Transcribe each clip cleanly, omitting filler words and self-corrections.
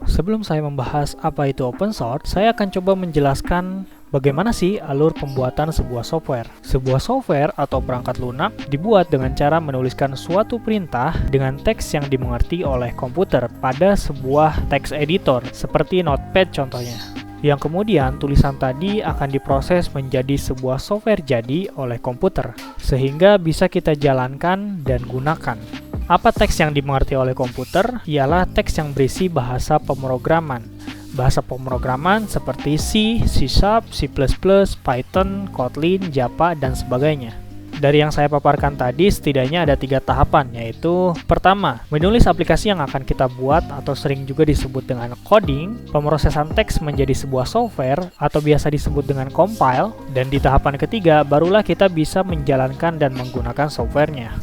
sebelum saya membahas apa itu open source, saya akan coba menjelaskan bagaimana sih alur pembuatan sebuah software. Sebuah software atau perangkat lunak dibuat dengan cara menuliskan suatu perintah dengan teks yang dimengerti oleh komputer pada sebuah text editor, seperti Notepad contohnya. Yang kemudian tulisan tadi akan diproses menjadi sebuah software jadi oleh komputer, sehingga bisa kita jalankan dan gunakan. Apa teks yang dimengerti oleh komputer? Ialah teks yang berisi bahasa pemrograman. Bahasa pemrograman seperti C, C#, C++, Python, Kotlin, Java, dan sebagainya. Dari yang saya paparkan tadi, setidaknya ada 3 tahapan, yaitu pertama, menulis aplikasi yang akan kita buat atau sering juga disebut dengan coding, pemrosesan teks menjadi sebuah software atau biasa disebut dengan compile, dan di tahapan ketiga, barulah kita bisa menjalankan dan menggunakan softwarenya.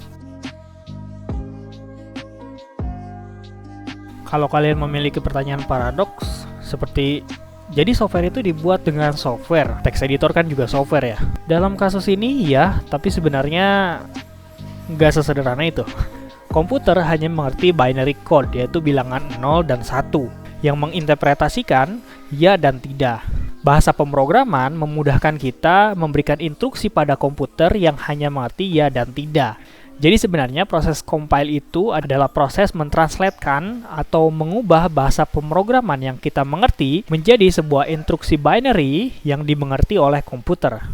Kalau kalian memiliki pertanyaan paradoks, seperti, jadi software itu dibuat dengan software, text editor kan juga software ya. Dalam kasus ini ya, tapi sebenarnya nggak sesederhana itu. Komputer hanya mengerti binary code, yaitu bilangan 0 dan 1, yang menginterpretasikan ya dan tidak. Bahasa pemrograman memudahkan kita memberikan instruksi pada komputer yang hanya mengerti ya dan tidak. Jadi sebenarnya proses compile itu adalah proses mentranslatekan atau mengubah bahasa pemrograman yang kita mengerti menjadi sebuah instruksi binary yang dimengerti oleh komputer.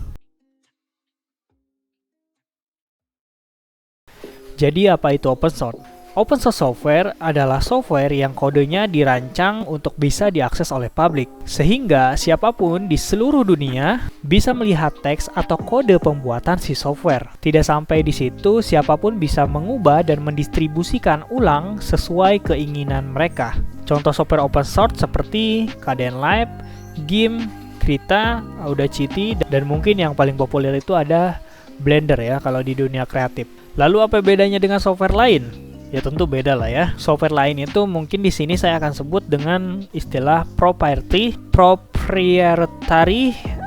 Jadi apa itu open source? Open source software adalah software yang kodenya dirancang untuk bisa diakses oleh publik, sehingga siapapun di seluruh dunia bisa melihat teks atau kode pembuatan si software. Tidak sampai di situ, siapapun bisa mengubah dan mendistribusikan ulang sesuai keinginan mereka. Contoh software open source seperti Kdenlive, GIMP, Krita, Audacity, dan mungkin yang paling populer itu ada Blender ya kalau di dunia kreatif. Lalu apa bedanya dengan software lain? Ya tentu beda lah ya. Software lain itu mungkin di sini saya akan sebut dengan istilah proprietary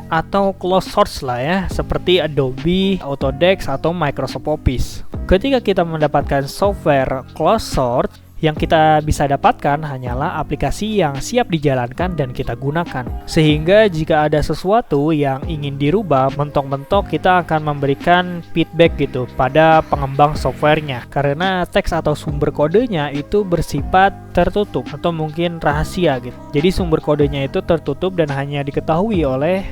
atau closed source lah ya, seperti Adobe, Autodesk atau Microsoft Office. Ketika kita mendapatkan software closed source, yang kita bisa dapatkan hanyalah aplikasi yang siap dijalankan dan kita gunakan. Sehingga jika ada sesuatu yang ingin dirubah, mentok-mentok kita akan memberikan feedback gitu pada pengembang softwarenya. Karena teks atau sumber kodenya itu bersifat tertutup atau mungkin rahasia gitu. Jadi sumber kodenya itu tertutup dan hanya diketahui oleh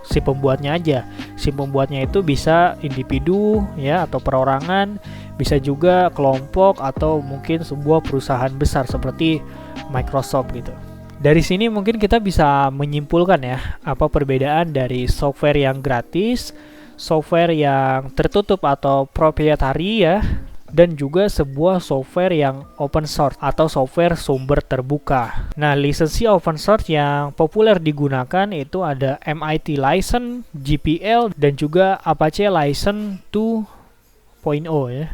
si pembuatnya aja. Si pembuatnya itu bisa individu ya atau perorangan, bisa juga kelompok atau mungkin sebuah perusahaan besar seperti Microsoft gitu. Dari sini mungkin kita bisa menyimpulkan ya apa perbedaan dari software yang gratis, software yang tertutup atau proprietary ya, dan juga sebuah software yang open source atau software sumber terbuka. Nah, lisensi open source yang populer digunakan itu ada MIT License, GPL, dan juga Apache License 2.0 ya.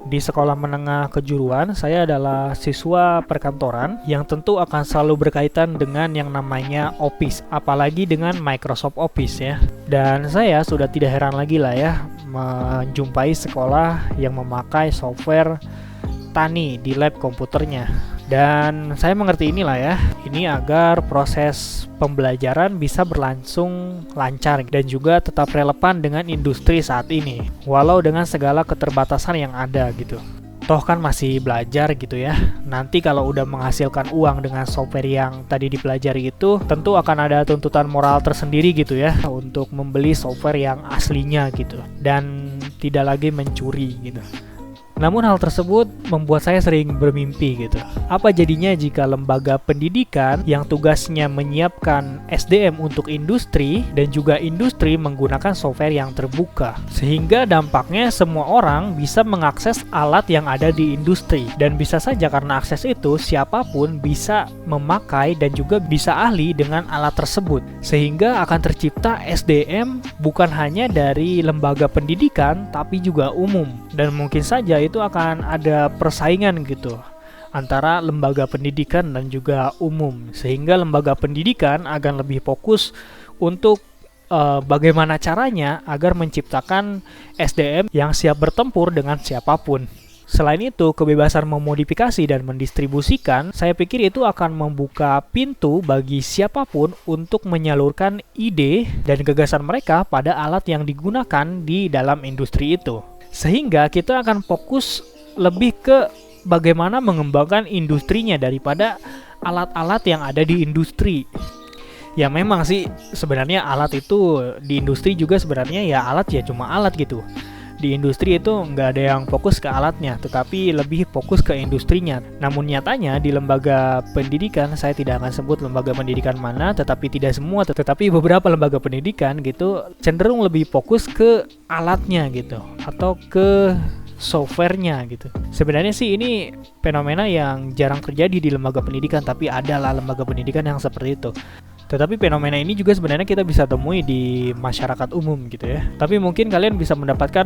Di sekolah menengah kejuruan, saya adalah siswa perkantoran yang tentu akan selalu berkaitan dengan yang namanya Office, apalagi dengan Microsoft Office ya. Dan saya sudah tidak heran lagi lah ya menjumpai sekolah yang memakai software Tani di lab komputernya. Dan saya mengerti inilah ya, ini agar proses pembelajaran bisa berlangsung lancar dan juga tetap relevan dengan industri saat ini, walau dengan segala keterbatasan yang ada gitu. Toh kan masih belajar gitu ya. Nanti kalau udah menghasilkan uang dengan software yang tadi dipelajari itu, tentu akan ada tuntutan moral tersendiri gitu ya untuk membeli software yang aslinya gitu dan tidak lagi mencuri gitu. Namun hal tersebut membuat saya sering bermimpi gitu. Apa jadinya jika lembaga pendidikan yang tugasnya menyiapkan SDM untuk industri dan juga industri menggunakan software yang terbuka, sehingga dampaknya semua orang bisa mengakses alat yang ada di industri, dan bisa saja karena akses itu siapapun bisa memakai dan juga bisa ahli dengan alat tersebut, sehingga akan tercipta SDM bukan hanya dari lembaga pendidikan tapi juga umum, dan mungkin saja itu akan ada persaingan gitu antara lembaga pendidikan dan juga umum, sehingga lembaga pendidikan akan lebih fokus untuk bagaimana caranya agar menciptakan SDM yang siap bertempur dengan siapapun. Selain itu, kebebasan memodifikasi dan mendistribusikan, saya pikir itu akan membuka pintu bagi siapapun untuk menyalurkan ide dan gagasan mereka pada alat yang digunakan di dalam industri itu. Sehingga kita akan fokus lebih ke bagaimana mengembangkan industrinya daripada alat-alat yang ada di industri. Ya memang sih sebenarnya alat itu di industri juga sebenarnya ya alat ya cuma alat gitu. Di industri itu nggak ada yang fokus ke alatnya, tetapi lebih fokus ke industrinya. Namun nyatanya di lembaga pendidikan, saya tidak akan sebut lembaga pendidikan mana, tetapi tidak semua, tetapi beberapa lembaga pendidikan gitu cenderung lebih fokus ke alatnya gitu, atau ke softwarenya gitu. Sebenarnya sih ini fenomena yang jarang terjadi di lembaga pendidikan, tapi adalah lembaga pendidikan yang seperti itu. Tetapi fenomena ini juga sebenarnya kita bisa temui di masyarakat umum gitu ya. Tapi mungkin kalian bisa mendapatkan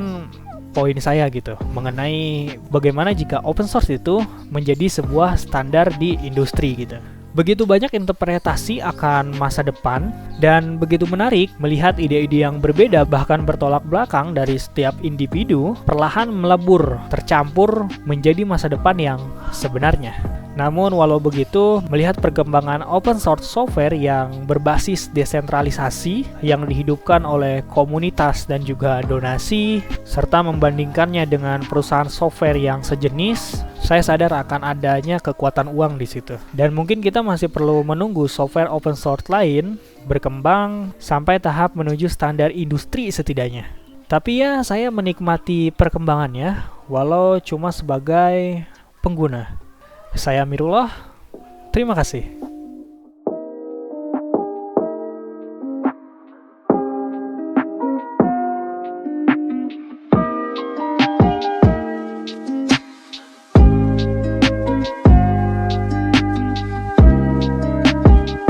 poin saya gitu mengenai bagaimana jika open source itu menjadi sebuah standar di industri gitu. Begitu banyak interpretasi akan masa depan dan begitu menarik melihat ide-ide yang berbeda bahkan bertolak belakang dari setiap individu perlahan melebur, tercampur menjadi masa depan yang sebenarnya. Namun walau begitu, melihat perkembangan open source software yang berbasis desentralisasi yang dihidupkan oleh komunitas dan juga donasi, serta membandingkannya dengan perusahaan software yang sejenis, saya sadar akan adanya kekuatan uang di situ. Dan mungkin kita masih perlu menunggu software open source lain berkembang sampai tahap menuju standar industri setidaknya. Tapi ya, saya menikmati perkembangannya, walau cuma sebagai pengguna. Saya Amirullah, terima kasih.